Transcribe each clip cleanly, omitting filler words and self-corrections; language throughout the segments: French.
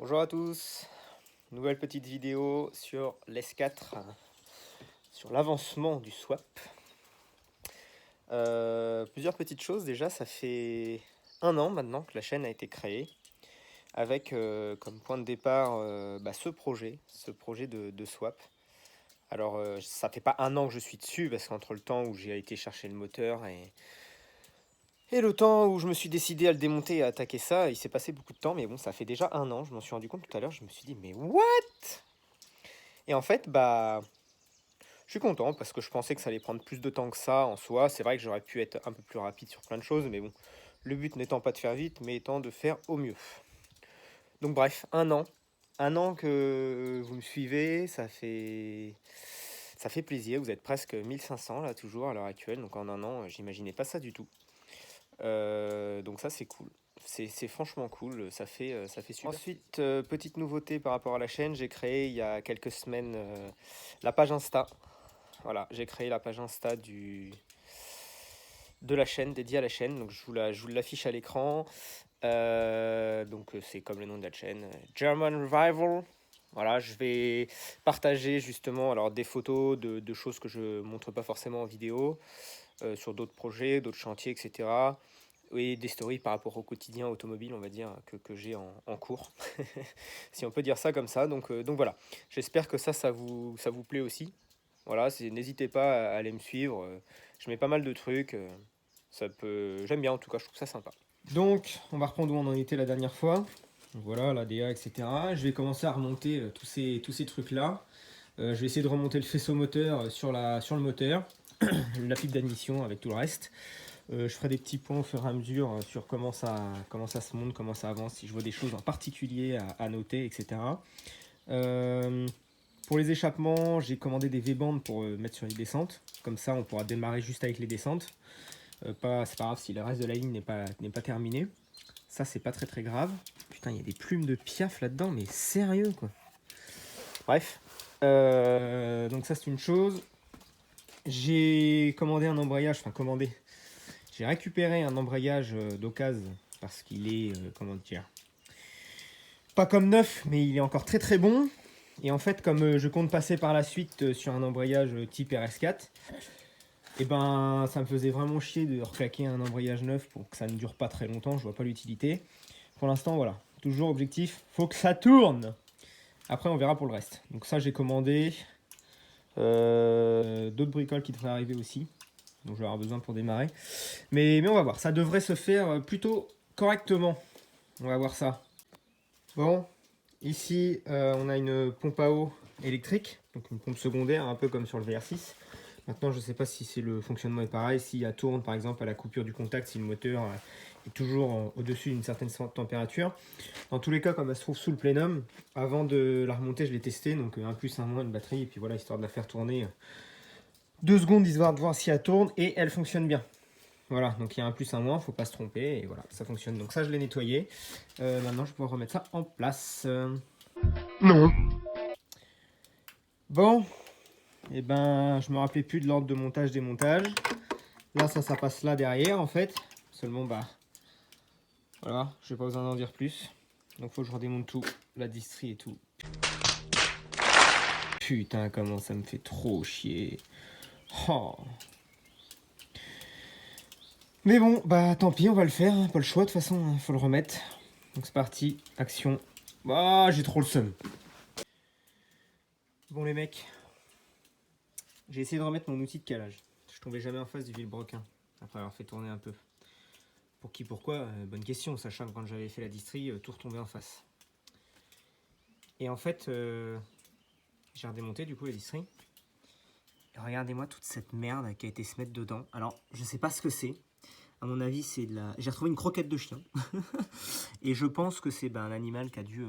Bonjour à tous, nouvelle petite vidéo sur l'S4, sur l'avancement du swap. Plusieurs petites choses, déjà ça fait 1 an maintenant que la chaîne a été créée, avec comme point de départ ce projet de swap. Alors ça fait pas 1 an que je suis dessus, parce qu'entre le temps où j'ai été chercher le moteur et le temps où je me suis décidé à le démonter et à attaquer ça, il s'est passé beaucoup de temps, mais bon, ça fait déjà 1 an, je m'en suis rendu compte tout à l'heure, je me suis dit, mais what? Et en fait, je suis content parce que je pensais que ça allait prendre plus de temps que ça en soi. C'est vrai que j'aurais pu être un peu plus rapide sur plein de choses, mais bon, le but n'étant pas de faire vite, mais étant de faire au mieux. Donc bref, 1 an. 1 an que vous me suivez, ça fait plaisir. Vous êtes presque 1500 là, toujours à l'heure actuelle. Donc en 1 an, j'imaginais pas ça du tout. Donc ça, c'est cool. C'est franchement cool, ça fait super. Ensuite, petite nouveauté par rapport à la chaîne, j'ai créé il y a quelques semaines la page Insta. Voilà, j'ai créé la page Insta de la chaîne, dédiée à la chaîne. Donc je vous l'affiche à l'écran. Donc c'est comme le nom de la chaîne, German Revival. Voilà, je vais partager justement alors des photos de choses que je montre pas forcément en vidéo, sur d'autres projets, d'autres chantiers, etc. Et des stories par rapport au quotidien automobile, on va dire, que j'ai en cours, si on peut dire ça comme ça. Donc voilà, j'espère que ça vous plaît aussi. Voilà, n'hésitez pas à aller me suivre. Je mets pas mal de trucs. J'aime bien en tout cas, je trouve ça sympa. Donc, on va reprendre où on en était la dernière fois. Donc voilà, la DA, etc. Je vais commencer à remonter tous ces trucs-là. Je vais essayer de remonter le faisceau moteur sur le moteur, la fibre d'admission avec tout le reste. Je ferai des petits points au fur et à mesure sur comment ça se monte, comment ça avance, si je vois des choses en particulier à noter, etc. Pour les échappements, j'ai commandé des V-bandes pour mettre sur les descentes. Comme ça, on pourra démarrer juste avec les descentes. C'est pas grave si le reste de la ligne n'est pas terminé. Ça, c'est pas très grave. Putain, il y a des plumes de piaf là-dedans, mais sérieux, quoi. Bref. Donc ça, c'est une chose. J'ai commandé un embrayage, enfin commandé. J'ai récupéré un embrayage d'occasion parce qu'il est, comment dire, pas comme neuf, mais il est encore très bon. Et en fait, comme je compte passer par la suite sur un embrayage type RS4, et ben ça me faisait vraiment chier de reclaquer un embrayage neuf pour que ça ne dure pas très longtemps, je vois pas l'utilité. Pour l'instant, voilà, toujours objectif, faut que ça tourne. Après, on verra pour le reste. Donc ça, j'ai commandé d'autres bricoles qui devraient arriver aussi, donc je vais avoir besoin pour démarrer. Mais on va voir, ça devrait se faire plutôt correctement. On va voir ça. Bon, ici, on a une pompe à eau électrique, donc une pompe secondaire, un peu comme sur le VR6. Maintenant, je ne sais pas si le fonctionnement est pareil, si elle tourne par exemple à la coupure du contact, si le moteur est toujours au-dessus d'une certaine température. Dans tous les cas, comme elle se trouve sous le plénum, avant de la remonter, je l'ai testé, donc 1 plus 1 moins, une batterie, et puis voilà, histoire de la faire tourner 2 secondes, histoire de voir si elle tourne, et elle fonctionne bien. Voilà, donc il y a 1 plus 1 moins, faut pas se tromper, et voilà, ça fonctionne. Donc ça, je l'ai nettoyé. Maintenant, je vais pouvoir remettre ça en place. Non. Bon, et ben, je me rappelais plus de l'ordre de montage-démontage. Là, ça passe là derrière, en fait. Seulement, voilà, je vais pas besoin d'en dire plus. Donc, faut que je redémonte tout, la distrie et tout. Putain, comment ça me fait trop chier. Oh. Mais bon, tant pis, on va le faire, hein, pas le choix, de toute façon, hein, faut le remettre. Donc c'est parti, action. J'ai trop le seum. Bon les mecs, j'ai essayé de remettre mon outil de calage. Je tombais jamais en face du vilebrequin, après avoir fait tourner un peu. Pour qui, pourquoi bonne question, sachant que quand j'avais fait la distrie, tout retombait en face. Et en fait, j'ai redémonté du coup la distrie. Et regardez-moi toute cette merde qui a été se mettre dedans. Alors, je sais pas ce que c'est. À mon avis, c'est de la... J'ai retrouvé une croquette de chien. Et je pense que c'est un animal qui a dû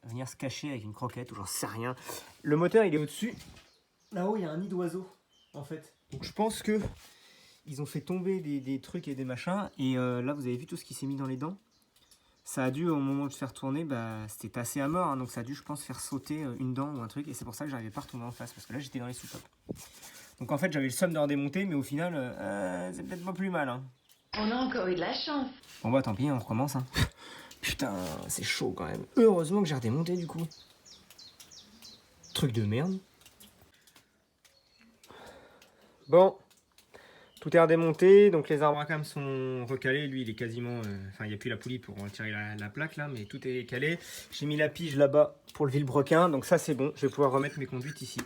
venir se cacher avec une croquette, ou j'en sais rien. Le moteur, il est au-dessus. Là-haut, il y a un nid d'oiseau, en fait. Donc je pense que ils ont fait tomber des trucs et des machins. Et là, vous avez vu tout ce qui s'est mis dans les dents. Ça a dû, au moment de faire tourner, c'était tassé à mort. Hein, donc ça a dû, je pense, faire sauter une dent ou un truc. Et c'est pour ça que j'arrivais pas à retomber en face. Parce que là, j'étais dans les sous-tops. Donc en fait, j'avais le seum de redémonter. Mais au final, c'est peut-être pas plus mal. Hein. On a encore eu de la chance. Bon tant pis, on recommence. Hein. Putain, c'est chaud quand même. Heureusement que j'ai redémonté du coup. Truc de merde. Bon, tout est redémonté, donc les arbres à cam sont recalés. Lui, il est quasiment... Enfin, il n'y a plus la poulie pour retirer la plaque là, mais tout est calé. J'ai mis la pige là-bas pour le vilebrequin, donc ça c'est bon. Je vais pouvoir remettre mes conduites ici.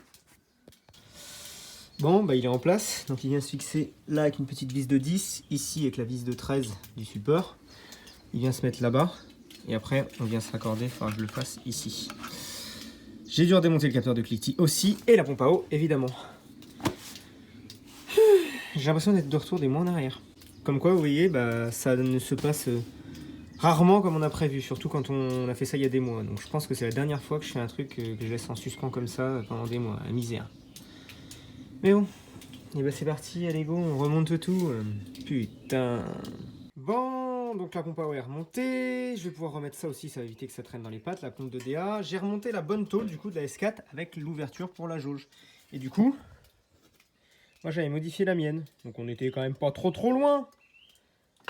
Bon, bah il est en place. Donc il vient se fixer là avec une petite vis de 10, ici avec la vis de 13 du support. Il vient se mettre là-bas. Et après, on vient se raccorder. Il faudra que je le fasse ici. J'ai dû redémonter le capteur de cliquetis aussi. Et la pompe à eau, évidemment. J'ai l'impression d'être de retour des mois en arrière. Comme quoi, vous voyez, bah, ça ne se passe rarement comme on a prévu. Surtout quand on a fait ça il y a des mois. Donc je pense que c'est la dernière fois que je fais un truc que je laisse en suspens comme ça pendant des mois. La misère. Mais bon. Et bah c'est parti, allez go, on remonte tout. Putain. Bon, donc la pompe à eau est remontée. Je vais pouvoir remettre ça aussi, ça va éviter que ça traîne dans les pattes, la pompe de DA. J'ai remonté la bonne tôle du coup de la S4 avec l'ouverture pour la jauge. Et du coup, moi j'avais modifié la mienne. Donc on était quand même pas trop loin.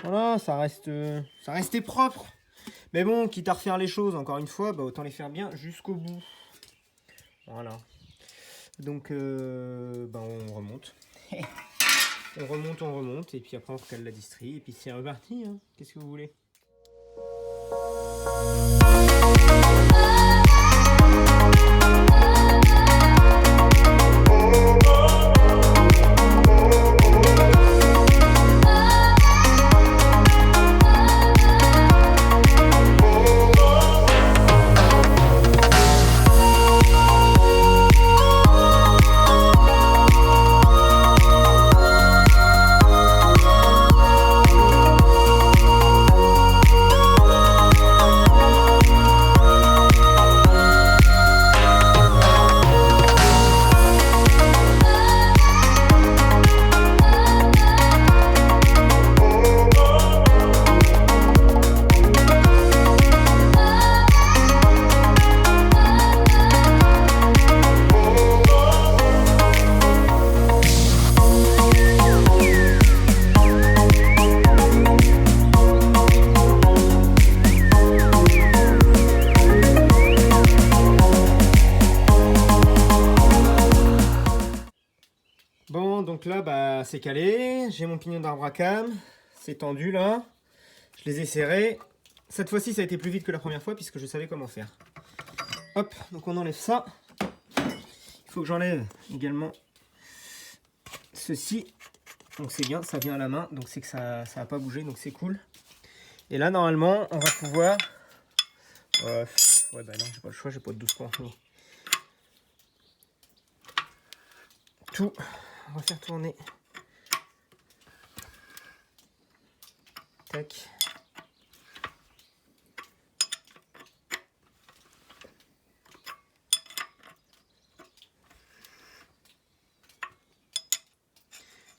Voilà, ça restait propre. Mais bon, quitte à refaire les choses encore une fois, bah autant les faire bien jusqu'au bout. Voilà. Donc bah on remonte. On remonte, et puis après on recale la distrie, et puis c'est reparti, hein. Qu'est-ce que vous voulez? Bon, donc là, bah, c'est calé. J'ai mon pignon d'arbre à cam. C'est tendu là. Je les ai serrés. Cette fois-ci, ça a été plus vite que la première fois puisque je savais comment faire. Hop, donc on enlève ça. Il faut que j'enlève également ceci. Donc c'est bien, ça vient à la main. Donc c'est que ça va pas bouger, donc c'est cool. Et là, normalement, on va pouvoir... ouais, bah non, j'ai pas le choix, j'ai pas de 12 points. Tout. On va faire tourner. Tac.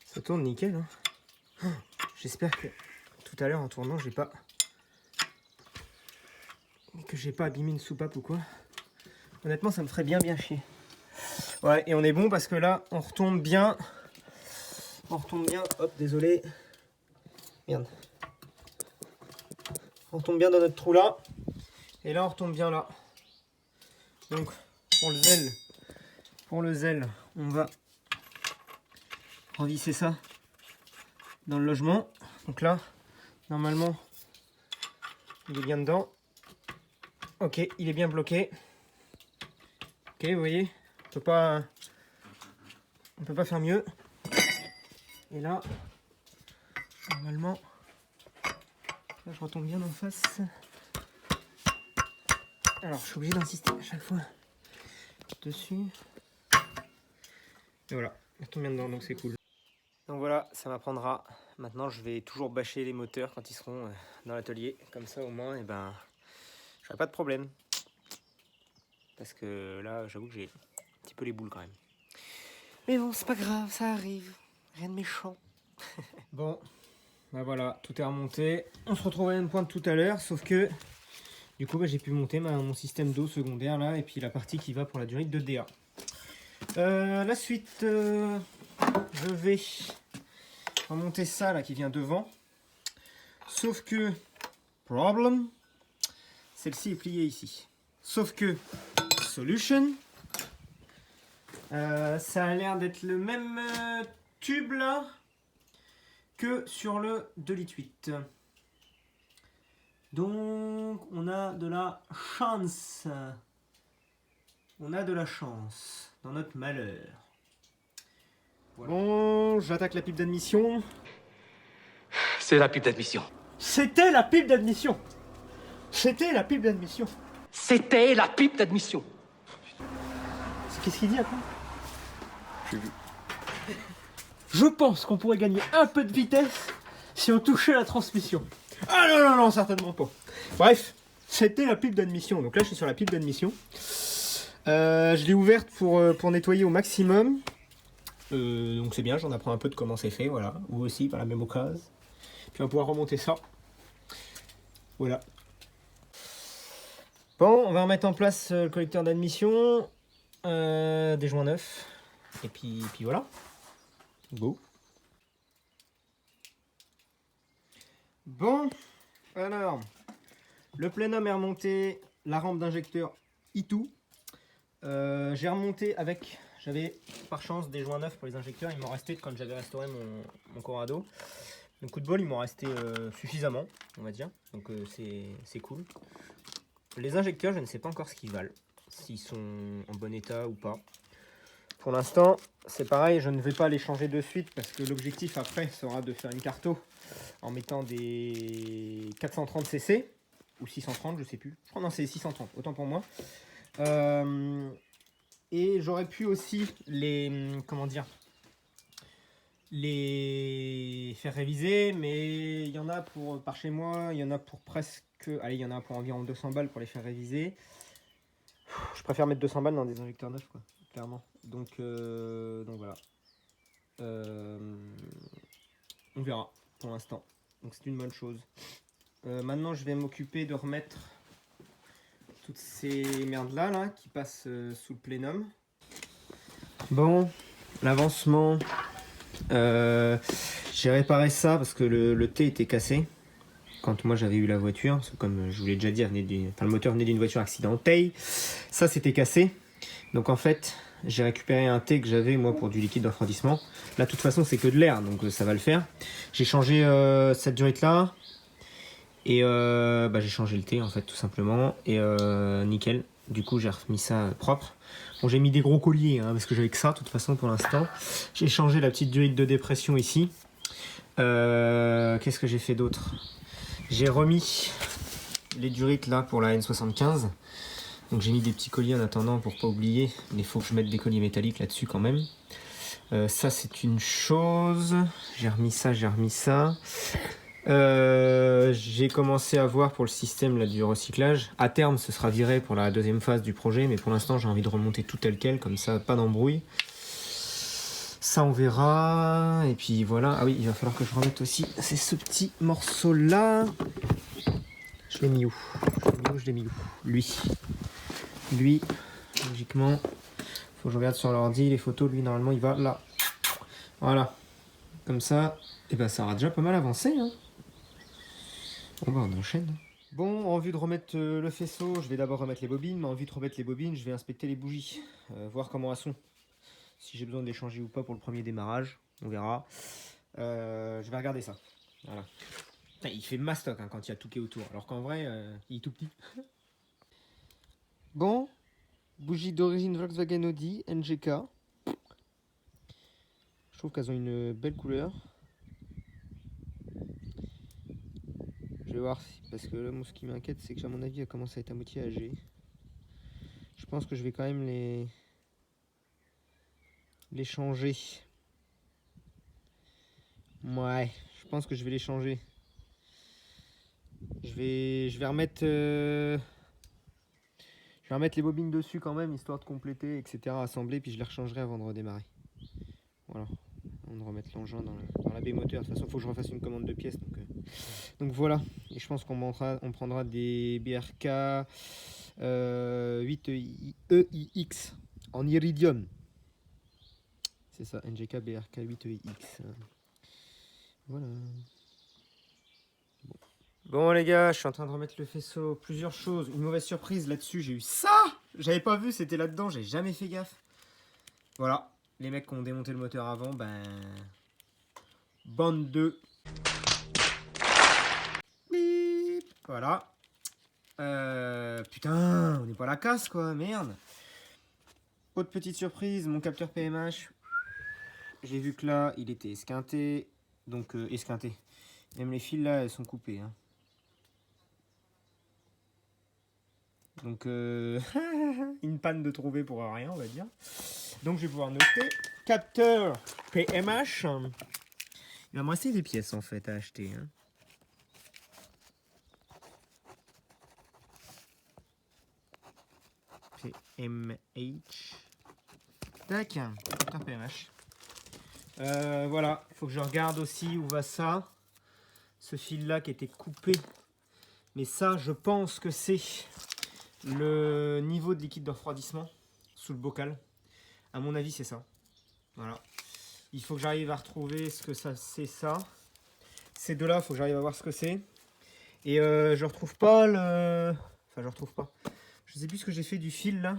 Ça tourne nickel, hein. Oh, j'espère que tout à l'heure en tournant, j'ai pas abîmé une soupape ou quoi. Honnêtement, ça me ferait bien chier. Ouais, et on est bon parce que là, on retombe bien. Hop, désolé. Merde. On retombe bien dans notre trou là. Et là, on retombe bien là. Donc, pour le zèle, on va revisser ça dans le logement. Donc là, normalement, il est bien dedans. Ok, il est bien bloqué. Ok, vous voyez, on peut pas faire mieux. Et là, normalement, là je retombe bien en face. Alors, je suis obligé d'insister à chaque fois dessus. Et voilà, il retombe bien dedans, donc c'est cool. Donc voilà, ça m'apprendra. Maintenant, je vais toujours bâcher les moteurs quand ils seront dans l'atelier. Comme ça, au moins, et ben, j'aurai pas de problème. Parce que là, j'avoue que j'ai un petit peu les boules quand même. Mais bon, c'est pas grave, ça arrive. Rien de méchant. Bon, bah voilà, tout est remonté. On se retrouve à la même pointe tout à l'heure, sauf que du coup, bah, j'ai pu monter mon système d'eau secondaire là, et puis la partie qui va pour la durite de DA. La suite, je vais remonter ça là qui vient devant. Sauf que, problème, celle-ci est pliée ici. Sauf que Solution, ça a l'air d'être le même tube là que sur le 2,8 litres. Donc on a de la chance. On a de la chance dans notre malheur. Voilà. Bon, j'attaque la pipe d'admission. C'est la pipe d'admission. C'était la pipe d'admission. C'était la pipe d'admission. C'était la pipe d'admission. Qu'est-ce qu'il dit après? Je pense qu'on pourrait gagner un peu de vitesse si on touchait la transmission. Ah non, non, non, certainement pas. Bref, c'était la pipe d'admission. Donc là, je suis sur la pipe d'admission. Je l'ai ouverte pour nettoyer au maximum. Donc c'est bien, j'en apprends un peu de comment c'est fait, voilà. Vous aussi, par la même occasion. Puis on va pouvoir remonter ça. Voilà. Bon, on va remettre en place le collecteur d'admission. Des joints neufs. Et puis voilà. Go. Bon, alors, le plénum est remonté, la rampe d'injecteur E2. J'ai remonté avec, j'avais par chance des joints neufs pour les injecteurs, il m'en restait quand j'avais restauré mon Corrado. Le coup de bol, il m'en restait suffisamment, on va dire, donc c'est cool. Les injecteurs, je ne sais pas encore ce qu'ils valent, s'ils sont en bon état ou pas. Pour l'instant, c'est pareil, je ne vais pas les changer de suite parce que l'objectif après sera de faire une carto en mettant des 430 cc ou 630, je sais plus. Je crois non, c'est 630, autant pour moi. Et j'aurais pu aussi comment dire, les faire réviser, mais il y en a par chez moi, il y en a pour presque, allez, il y en a pour environ 200 balles pour les faire réviser. Je préfère mettre 200 balles dans des injecteurs neufs, quoi, clairement. Donc voilà. On verra pour l'instant. Donc c'est une bonne chose. Maintenant, je vais m'occuper de remettre toutes ces merdes là qui passent sous le plénum. Bon, l'avancement. J'ai réparé ça parce que le T était cassé quand moi j'avais eu la voiture. Parce que comme je vous l'ai déjà dit, le moteur venait d'une voiture accidentée. Ça c'était cassé. Donc en fait, j'ai récupéré un T que j'avais moi pour du liquide de refroidissement. Là, de toute façon, c'est que de l'air, donc ça va le faire. J'ai changé cette durite là. Et j'ai changé le T en fait, tout simplement. Et nickel. Du coup, j'ai remis ça propre. Bon, j'ai mis des gros colliers hein, parce que j'avais que ça, de toute façon, pour l'instant. J'ai changé la petite durite de dépression ici. Qu'est-ce que j'ai fait d'autre? J'ai remis les durites là pour la N75. Donc j'ai mis des petits colliers en attendant pour pas oublier. Mais il faut que je mette des colliers métalliques là-dessus quand même. Ça c'est une chose. J'ai remis ça, j'ai remis ça. J'ai commencé à voir pour le système là, du recyclage. À terme ce sera viré pour la deuxième phase du projet. Mais pour l'instant j'ai envie de remonter tout tel quel. Comme ça pas d'embrouille. Ça on verra. Et puis voilà. Ah oui, il va falloir que je remette aussi. C'est ce petit morceau là. Je l'ai mis où? Je l'ai mis où? Lui, logiquement, faut que je regarde sur l'ordi, les photos, lui normalement il va là. Voilà. Comme ça, et ben ça aura déjà pas mal avancé. Hein. Bon bah on enchaîne. Bon, en vue de remettre le faisceau, je vais d'abord remettre les bobines, mais en vue de remettre les bobines, je vais inspecter les bougies, voir comment elles sont. Si j'ai besoin de les changer ou pas pour le premier démarrage, on verra. Je vais regarder ça. Voilà. Putain, il fait mastoc hein, quand il y a tout qui est autour, alors qu'en vrai, il est tout petit. Bon, bougie d'origine Volkswagen Audi, NGK. Je trouve qu'elles ont une belle couleur. Je vais voir, parce que là, moi, ce qui m'inquiète, c'est que à mon avis, elles commencent à être à moitié âgées. Je pense que je vais quand même les changer. Ouais, je pense que je vais les changer. Je vais remettre... Je vais remettre les bobines dessus quand même, histoire de compléter, etc. Assembler, puis je les rechangerai avant de redémarrer. Voilà. On va remettre l'engin dans la baie moteur. De toute façon, il faut que je refasse une commande de pièces. Donc voilà. Et je pense qu'on prendra des BRK 8EIX en iridium. C'est ça, NGK BRK 8EIX. Voilà. Bon. Bon les gars, je suis en train de remettre le faisceau. Plusieurs choses. Une mauvaise surprise là-dessus, j'ai eu ça. J'avais pas vu, c'était là-dedans, j'ai jamais fait gaffe. Voilà, les mecs qui ont démonté le moteur avant, ben... Bande de... Bip. Voilà. Putain, on n'est pas à la casse quoi, merde. Autre petite surprise, mon capteur PMH. J'ai vu que là, il était esquinté. Donc, esquinté. Même les fils là, elles sont coupées. Hein. Donc, une panne de trouver pour rien, on va dire. Donc, je vais pouvoir noter. Capteur PMH. Il va me rester des pièces en fait à acheter. Hein. PMH. Tac, capteur PMH. Voilà, il faut que je regarde aussi où va ça. Ce fil là qui était coupé. Mais ça, je pense que c'est le niveau de liquide de refroidissement sous le bocal. À mon avis, c'est ça. Voilà. Il faut que j'arrive à retrouver ce que ça c'est ça. Ces deux là, il faut que j'arrive à voir ce que c'est. Et je retrouve pas le... Enfin, je retrouve pas. Je sais plus ce que j'ai fait du fil là.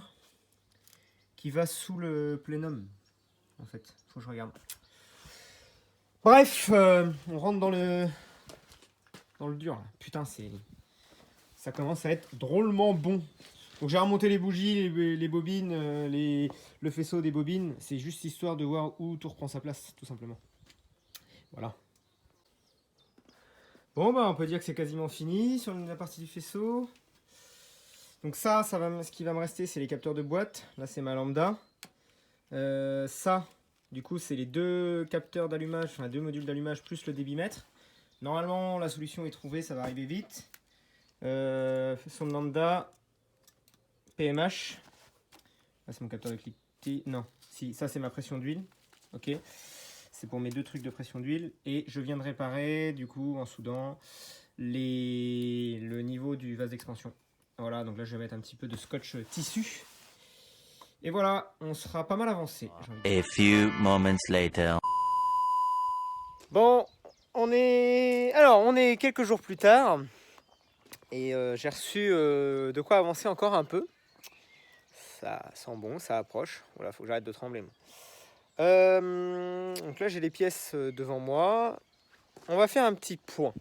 Qui va sous le plénum. En fait, faut que je regarde. Bref, on rentre dans le dur. Putain, ça commence à être drôlement bon. Donc j'ai remonté les bougies, les bobines, le faisceau des bobines. C'est juste histoire de voir où tout reprend sa place, tout simplement. Voilà. Bon, bah on peut dire que c'est quasiment fini sur la partie du faisceau. Donc ce qui va me rester, c'est les capteurs de boîte. Là, c'est ma lambda. Ça, du coup, c'est les deux capteurs d'allumage, enfin deux modules d'allumage plus le débitmètre. Normalement, la solution est trouvée, ça va arriver vite. Faisceau de lambda, PMH. Là, c'est mon capteur de cliquetis. Non, si, ça, c'est ma pression d'huile. Ok. C'est pour mes deux trucs de pression d'huile. Et je viens de réparer, du coup, en soudant, le niveau du vase d'expansion. Voilà, donc là, je vais mettre un petit peu de scotch tissu. Et voilà, on sera pas mal avancé. A few moments later. Bon, on est quelques jours plus tard. Et j'ai reçu de quoi avancer encore un peu. Ça sent bon, ça approche. Voilà, faut que j'arrête de trembler. Moi. Donc là, j'ai les pièces devant moi. On va faire un petit point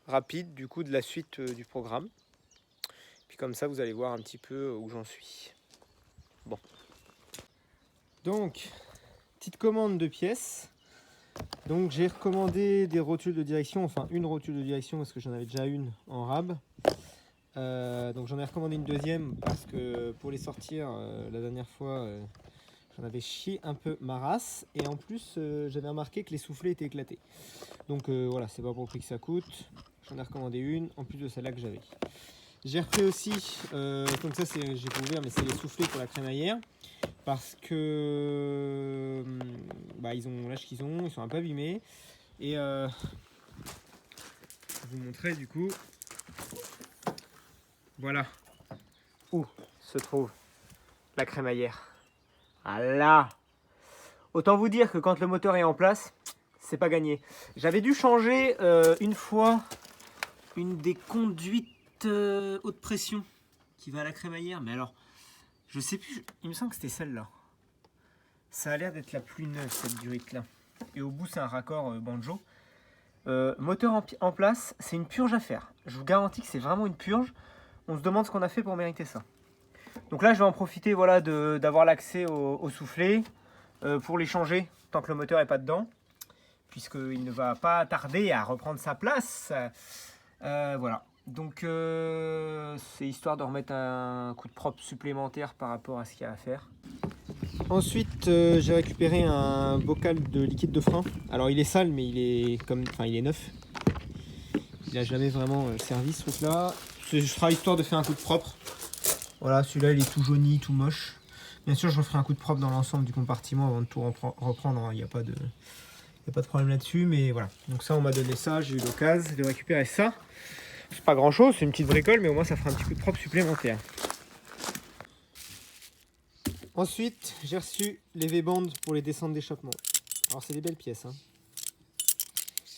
rapide du coup de la suite du programme. Puis comme ça, vous allez voir un petit peu où j'en suis. Bon. Donc, petite commande de pièces. Donc j'ai recommandé des rotules de direction, enfin une rotule de direction parce que j'en avais déjà une en rab. Donc j'en ai recommandé une deuxième parce que pour les sortir la dernière fois j'en avais chié un peu ma race et en plus j'avais remarqué que les soufflets étaient éclatés. Donc voilà, c'est pas pour le prix que ça coûte. J'en ai recommandé une en plus de celle-là que j'avais. J'ai repris aussi, donc ça j'ai pas ouvert mais c'est les soufflets pour la crémaillère. Parce que bah, ils ont l'âge qu'ils ont, ils sont un peu abîmés. Et je vais vous montrer du coup. Voilà où se trouve la crémaillère. Ah là! Autant vous dire que quand le moteur est en place, c'est pas gagné. J'avais dû changer une fois une des conduites haute pression qui va à la crémaillère. Mais alors, je sais plus, il me semble que c'était celle-là. Ça a l'air d'être la plus neuve cette durite là. Et au bout c'est un raccord banjo. Moteur en place, c'est une purge à faire. Je vous garantis que c'est vraiment une purge. On se demande ce qu'on a fait pour mériter ça. Donc là je vais en profiter voilà, d'avoir l'accès au soufflet pour les changer tant que le moteur n'est pas dedans. Puisqu'il ne va pas tarder à reprendre sa place. Voilà. Donc c'est histoire de remettre un coup de propre supplémentaire par rapport à ce qu'il y a à faire. Ensuite, j'ai récupéré un bocal de liquide de frein. Alors, il est sale, mais il est neuf. Il n'a jamais vraiment servi ce truc-là. Ce sera histoire de faire un coup de propre. Voilà, celui-là, il est tout jauni, tout moche. Bien sûr, je referai un coup de propre dans l'ensemble du compartiment avant de tout reprendre. Il n'y a pas de problème là-dessus, mais voilà. Donc ça, on m'a donné ça. J'ai eu l'occasion de récupérer ça. C'est pas grand-chose, c'est une petite bricole, mais au moins, ça fera un petit coup de propre supplémentaire. Ensuite, j'ai reçu les V-bandes pour les descentes d'échappement. Alors, c'est des belles pièces. Hein.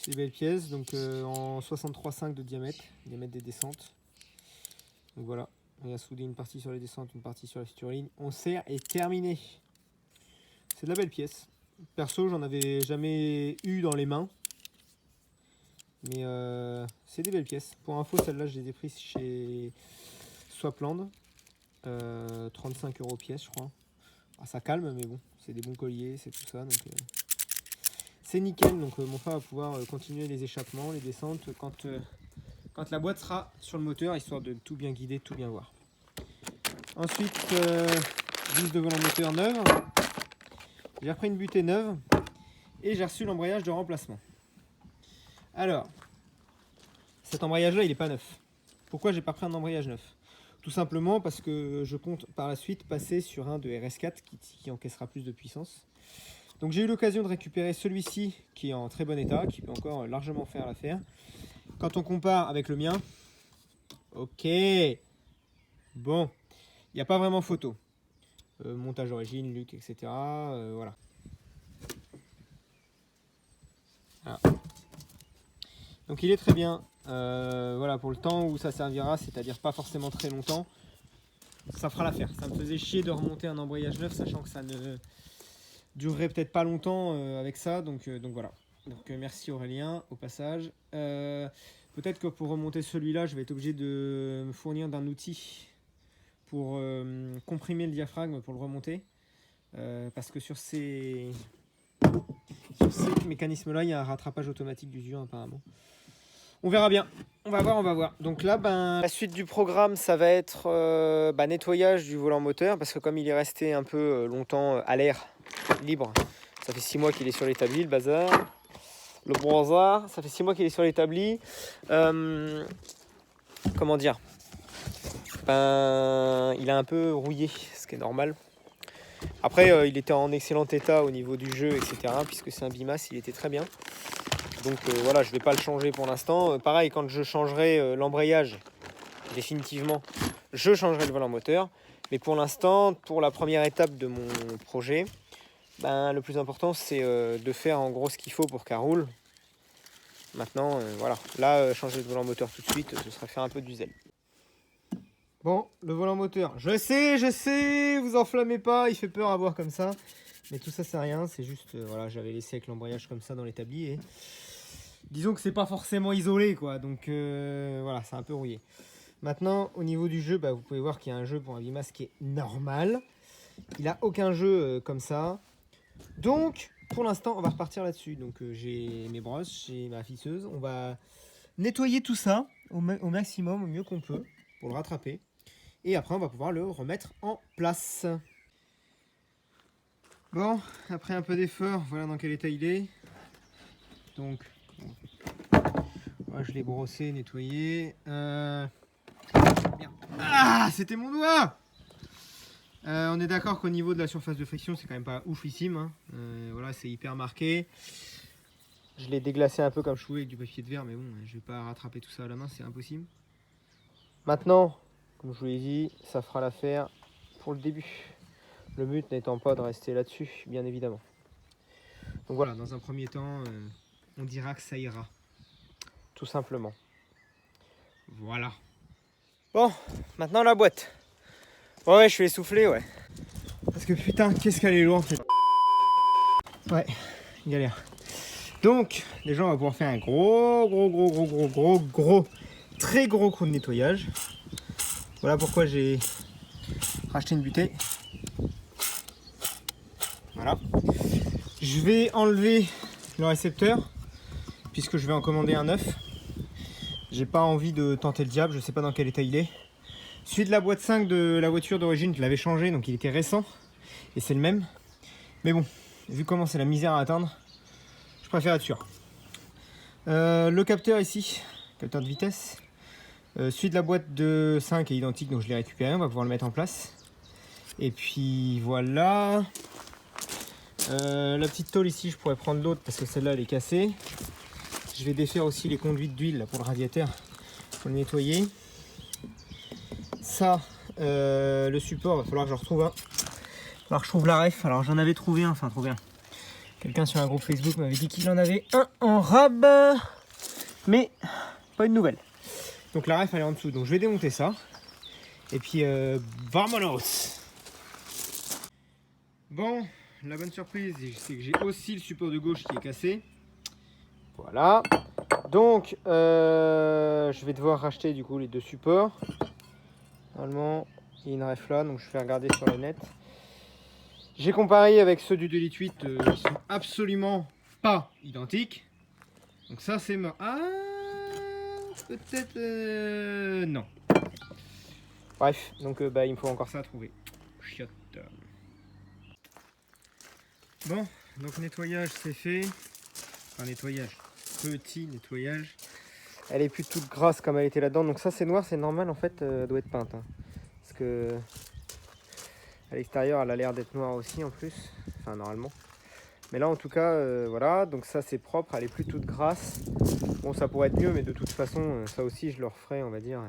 C'est des belles pièces, donc en 63,5 de diamètre des descentes. Donc voilà, on a soudé une partie sur les descentes, une partie sur la future ligne. On serre et terminé. C'est de la belle pièce. Perso, j'en avais jamais eu dans les mains. Mais c'est des belles pièces. Pour info, celle-là, je les ai prises chez Swapland. 35 € pièce, je crois. Ah, ça calme, mais bon, c'est des bons colliers, c'est tout ça. Donc, c'est nickel. Donc, mon frère va pouvoir continuer les échappements, les descentes quand la boîte sera sur le moteur, histoire de tout bien guider, tout bien voir. Ensuite, vis de volant moteur neuve. J'ai repris une butée neuve et j'ai reçu l'embrayage de remplacement. Alors, cet embrayage-là, il n'est pas neuf. Pourquoi j'ai pas pris un embrayage neuf? Tout simplement parce que je compte par la suite passer sur un de RS4 qui encaissera plus de puissance. Donc j'ai eu l'occasion de récupérer celui-ci qui est en très bon état, qui peut encore largement faire l'affaire. Quand on compare avec le mien, ok, bon, il n'y a pas vraiment photo. Montage origine, Luc, etc. Voilà. Donc il est très bien. Voilà, pour le temps où ça servira, c'est-à-dire pas forcément très longtemps, ça fera l'affaire. Ça me faisait chier de remonter un embrayage neuf, sachant que ça ne durerait peut-être pas longtemps avec ça. Donc voilà. Donc merci Aurélien au passage. Peut-être que pour remonter celui-là, je vais être obligé de me fournir d'un outil pour comprimer le diaphragme pour le remonter. Parce que sur ces mécanismes-là, il y a un rattrapage automatique d'usure apparemment. On verra bien, on va voir. Donc là, la suite du programme, ça va être nettoyage du volant moteur, parce que comme il est resté un peu longtemps à l'air, libre, ça fait 6 mois qu'il est sur l'établi, le bazar. Le bronzard, ça fait 6 mois qu'il est sur l'établi. Comment dire, il a un peu rouillé, ce qui est normal. Après, il était en excellent état au niveau du jeu, etc. Puisque c'est un bimass, il était très bien. Donc voilà, je ne vais pas le changer pour l'instant. Pareil, quand je changerai l'embrayage définitivement, je changerai le volant moteur. Mais pour l'instant, pour la première étape de mon projet, le plus important c'est de faire en gros ce qu'il faut pour qu'elle roule. Maintenant, voilà. Là, changer de volant moteur tout de suite, ce serait faire un peu du zèle. Bon, le volant moteur, je sais, vous enflammez pas, il fait peur à voir comme ça. Mais tout ça, c'est rien, c'est juste, voilà, j'avais laissé avec l'embrayage comme ça dans l'établi et disons que c'est pas forcément isolé, quoi. Donc voilà, c'est un peu rouillé. Maintenant, au niveau du jeu, vous pouvez voir qu'il y a un jeu pour un bimass qui est normal. Il a aucun jeu comme ça. Donc, pour l'instant, on va repartir là-dessus. Donc, j'ai mes brosses, j'ai ma fisseuse. On va nettoyer tout ça au maximum, au mieux qu'on peut, pour le rattraper. Et après, on va pouvoir le remettre en place. Bon, après un peu d'effort, voilà dans quel état il est. Donc, moi je l'ai brossé, nettoyé. Bien. Ah, c'était mon doigt. On est d'accord qu'au niveau de la surface de friction, c'est quand même pas oufissime. Hein. Voilà, c'est hyper marqué. Je l'ai déglacé un peu comme je pouvais avec du papier de verre, mais bon, je vais pas rattraper tout ça à la main, c'est impossible. Maintenant, comme je vous l'ai dit, ça fera l'affaire pour le début. Le but n'étant pas de rester là-dessus, bien évidemment. Donc voilà, dans un premier temps, on dira que ça ira. Tout simplement. Voilà. Bon, maintenant la boîte. Ouais, je suis essoufflé, ouais. Parce que putain, qu'est-ce qu'elle est lourde. Ouais, galère. Donc, déjà, on va pouvoir faire un très gros coup de nettoyage. Voilà pourquoi j'ai racheté une butée. Voilà. Je vais enlever le récepteur puisque je vais en commander un neuf. J'ai pas envie de tenter le diable, je sais pas dans quel état il est. Celui de la boîte 5 de la voiture d'origine, je l'avais changé, donc il était récent. Et c'est le même. Mais bon, vu comment c'est la misère à atteindre, je préfère être sûr. Le capteur ici, capteur de vitesse. Celui de la boîte de 5 est identique, donc je l'ai récupéré, on va pouvoir le mettre en place. Et puis voilà. La petite tôle ici, je pourrais prendre l'autre parce que celle-là elle est cassée. Je vais défaire aussi les conduites d'huile pour le radiateur, pour le nettoyer. Ça, le support, il va falloir que je retrouve un. Il va falloir que je trouve la ref. Alors j'en avais trouvé un, Quelqu'un sur un groupe Facebook m'avait dit qu'il en avait un en rab, mais pas une nouvelle. Donc la ref elle est en dessous, donc je vais démonter ça. Et puis vamonos. Bon, la bonne surprise, c'est que j'ai aussi le support de gauche qui est cassé. Voilà. Donc je vais devoir racheter du coup les deux supports. Normalement, il y a une ref là, donc je vais regarder sur le net. J'ai comparé avec ceux du 2,8 litres, ils sont absolument pas identiques. Donc ça c'est mort. Ah, peut-être non. Bref, donc il me faut encore ça à trouver. Chiotte. Bon, donc nettoyage c'est fait. Enfin nettoyage, petit nettoyage. Elle est plus toute grasse comme elle était là-dedans. Donc ça c'est noir, c'est normal en fait, elle doit être peinte. Hein. Parce que à l'extérieur elle a l'air d'être noire aussi en plus. Enfin normalement. Mais là en tout cas, voilà, donc ça c'est propre, elle est plus toute grasse. Bon ça pourrait être mieux, mais de toute façon, ça aussi je le referai, on va dire,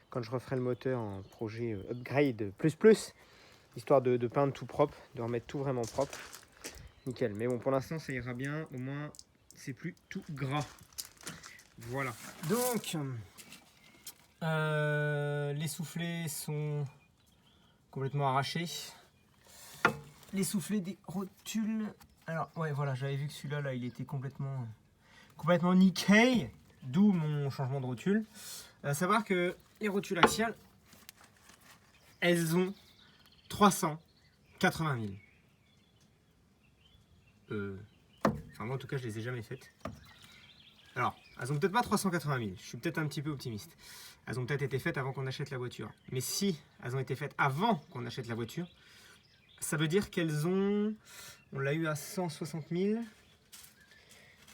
quand je referai le moteur en projet upgrade plus, histoire de peindre tout propre, de remettre tout vraiment propre. Nickel, mais bon pour l'instant ça ira bien, au moins c'est plus tout gras. Voilà. Donc, les soufflets sont complètement arrachés. Les soufflets des rotules... Alors, ouais, voilà, j'avais vu que celui-là, là, il était complètement niqué, d'où mon changement de rotule. À savoir que les rotules axiales, elles ont 380 000. Enfin, moi, en tout cas, je les ai jamais faites. Alors, elles ont peut-être pas 380 000, je suis peut-être un petit peu optimiste. Elles ont peut-être été faites avant qu'on achète la voiture. Mais si elles ont été faites avant qu'on achète la voiture, ça veut dire qu'elles ont... On l'a eu à 160 000.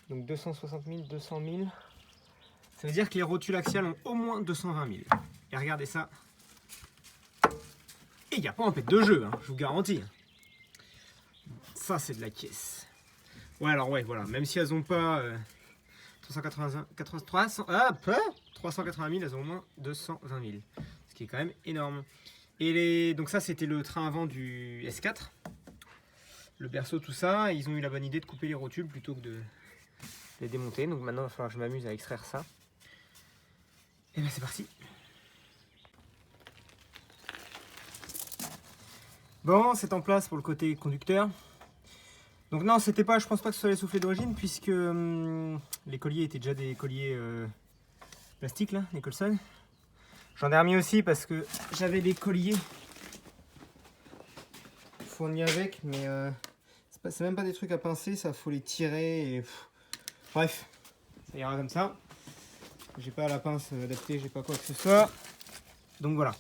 Donc 260 000, 200 000. Ça veut dire que les rotules axiales ont au moins 220 000. Et regardez ça. Et il n'y a pas un pet de jeu, hein, je vous garantis. Ça, c'est de la caisse. Ouais, alors ouais, voilà. Même si elles n'ont pas... 380 000, elles ont au moins 220 000. Ce qui est quand même énorme. Et donc ça, c'était le train avant du S4. Le berceau, tout ça. Ils ont eu la bonne idée de couper les rotules plutôt que de les démonter. Donc maintenant, il va falloir que je m'amuse à extraire ça. Et bien, c'est parti. Bon, c'est en place pour le côté conducteur. Donc non, c'était pas, je pense pas que ce soit les soufflets d'origine, puisque les colliers étaient déjà des colliers plastiques, là, les Colson. J'en ai remis aussi parce que j'avais des colliers fournis avec, mais c'est même pas des trucs à pincer, ça faut les tirer et... Bref, ça ira comme ça. J'ai pas la pince adaptée, j'ai pas quoi que ce soit. Donc voilà.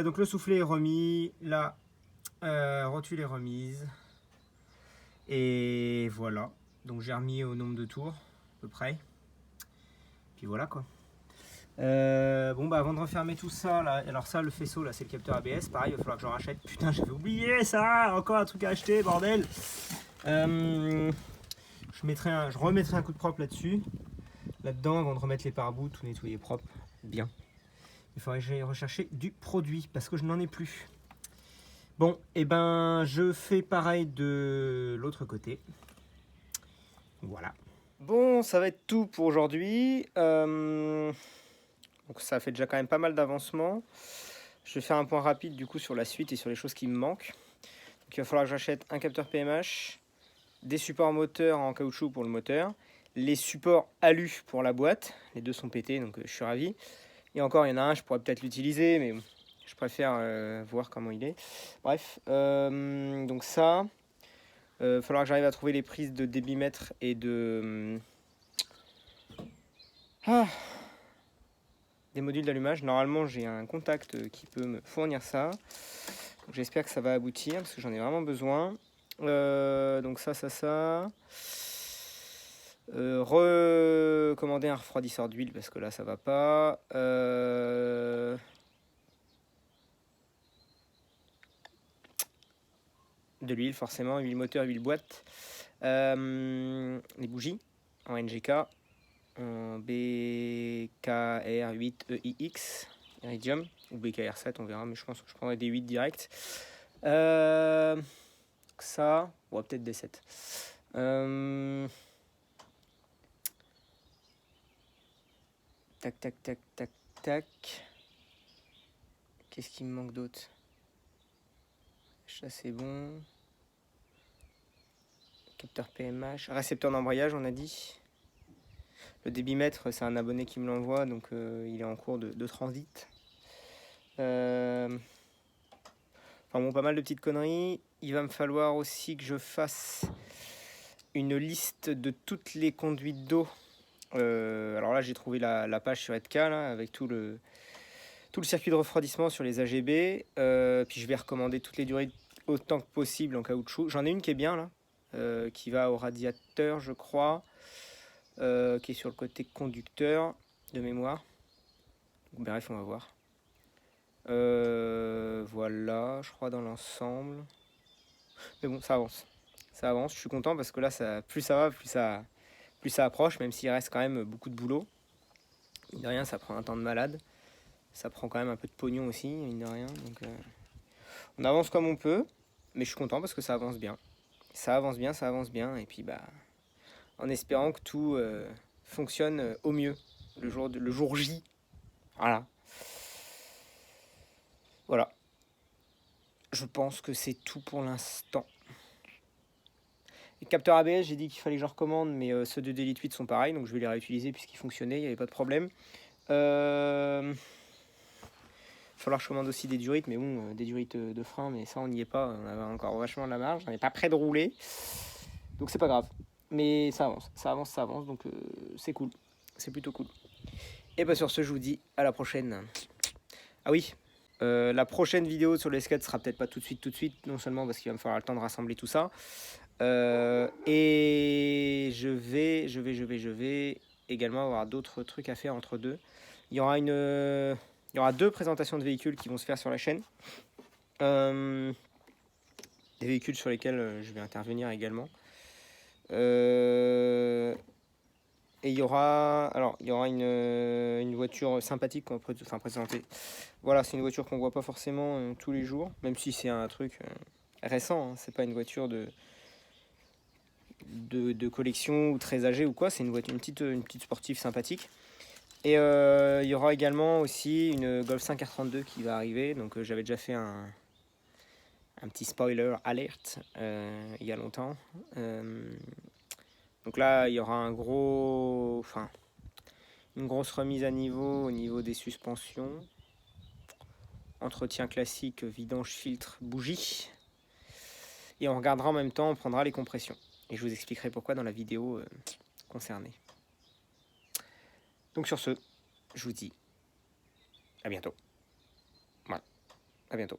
Donc le soufflet est remis, la rotule est remise. Et voilà. Donc j'ai remis au nombre de tours, à peu près. Puis voilà quoi. Bon bah avant de refermer tout ça là, alors ça le faisceau là c'est le capteur ABS, pareil il va falloir que je rachète, putain j'avais oublié ça, encore un truc à acheter bordel. Je remettrai un coup de propre là-dessus, là-dedans avant de remettre les pare-boues, tout nettoyer propre, bien. Il faudrait que j'aille rechercher du produit parce que je n'en ai plus. Bon et ben je fais pareil de l'autre côté. Voilà. Bon ça va être tout pour aujourd'hui. Donc ça fait déjà quand même pas mal d'avancement. Je vais faire un point rapide du coup sur la suite et sur les choses qui me manquent. Donc il va falloir que j'achète un capteur PMH, des supports moteurs en caoutchouc pour le moteur, les supports alu pour la boîte. Les deux sont pétés donc je suis ravi. Et encore il y en a un, je pourrais peut-être l'utiliser mais je préfère voir comment il est. Bref, donc ça. Il va falloir que j'arrive à trouver les prises de débitmètre et de... des modules d'allumage. Normalement, j'ai un contact qui peut me fournir ça. J'espère que ça va aboutir parce que j'en ai vraiment besoin. Donc ça. Recommander un refroidisseur d'huile parce que là, ça va pas. De l'huile, forcément. Huile moteur, huile boîte. Les bougies en NGK. En BKR8EIX Iridium ou BKR7 on verra, mais je pense que je prendrai des 8 direct. Ça Ouais, peut-être des 7. Tac, tac, tac, tac, tac. Qu'est-ce qui me manque d'autre? Ça, c'est bon. Capteur PMH. Récepteur d'embrayage, on a dit. Le débitmètre, c'est un abonné qui me l'envoie, donc il est en cours de transit. Enfin bon, pas mal de petites conneries. Il va me falloir aussi que je fasse une liste de toutes les conduites d'eau. Alors là, j'ai trouvé la page sur EDK, là, avec tout le circuit de refroidissement sur les AGB. Puis je vais recommander toutes les durées autant que possible en caoutchouc. J'en ai une qui est bien, là, qui va au radiateur, je crois, qui est sur le côté conducteur de mémoire. Donc, bref, on va voir. Voilà, je crois, dans l'ensemble. Mais bon, ça avance. Ça avance, je suis content parce que là, plus ça va, plus ça approche, même s'il reste quand même beaucoup de boulot. Mine de rien, ça prend un temps de malade. Ça prend quand même un peu de pognon aussi, mine de rien. Donc, on avance comme on peut, mais je suis content parce que ça avance bien. Ça avance bien, ça avance bien. Et puis, en espérant que tout fonctionne au mieux le jour J. Voilà. Voilà. Je pense que c'est tout pour l'instant. Les capteurs ABS, j'ai dit qu'il fallait que je recommande, mais ceux de d'Elite 8 sont pareils, donc je vais les réutiliser puisqu'ils fonctionnaient, il n'y avait pas de problème. Il va falloir que je commande aussi des durites, mais bon, des durites de frein, mais ça on n'y est pas, on avait encore vachement de la marge, on n'est pas prêt de rouler, donc c'est pas grave. Mais ça avance, donc c'est cool, c'est plutôt cool. Et sur ce, je vous dis à la prochaine. Ah oui, la prochaine vidéo sur les skates sera peut-être pas tout de suite, non seulement parce qu'il va me falloir le temps de rassembler tout ça, et je vais également avoir d'autres trucs à faire entre deux. Il y aura 2 présentations de véhicules qui vont se faire sur la chaîne. Des véhicules sur lesquels je vais intervenir également. Et il y aura une voiture sympathique qu'on va présenter. Voilà, c'est une voiture qu'on voit pas forcément tous les jours, même si c'est un truc récent. Hein, c'est pas une voiture de collection ou très âgée ou quoi. C'est une petite sportive sympathique. Et il y aura également aussi une Golf 5 R32 qui va arriver. Donc j'avais déjà fait un petit spoiler alert il y a longtemps. Donc là, il y aura une grosse remise à niveau au niveau des suspensions. Entretien classique, vidange, filtre, bougie. Et on regardera en même temps, on prendra les compressions. Et je vous expliquerai pourquoi dans la vidéo concernée. Donc sur ce, je vous dis à bientôt. Voilà, à bientôt.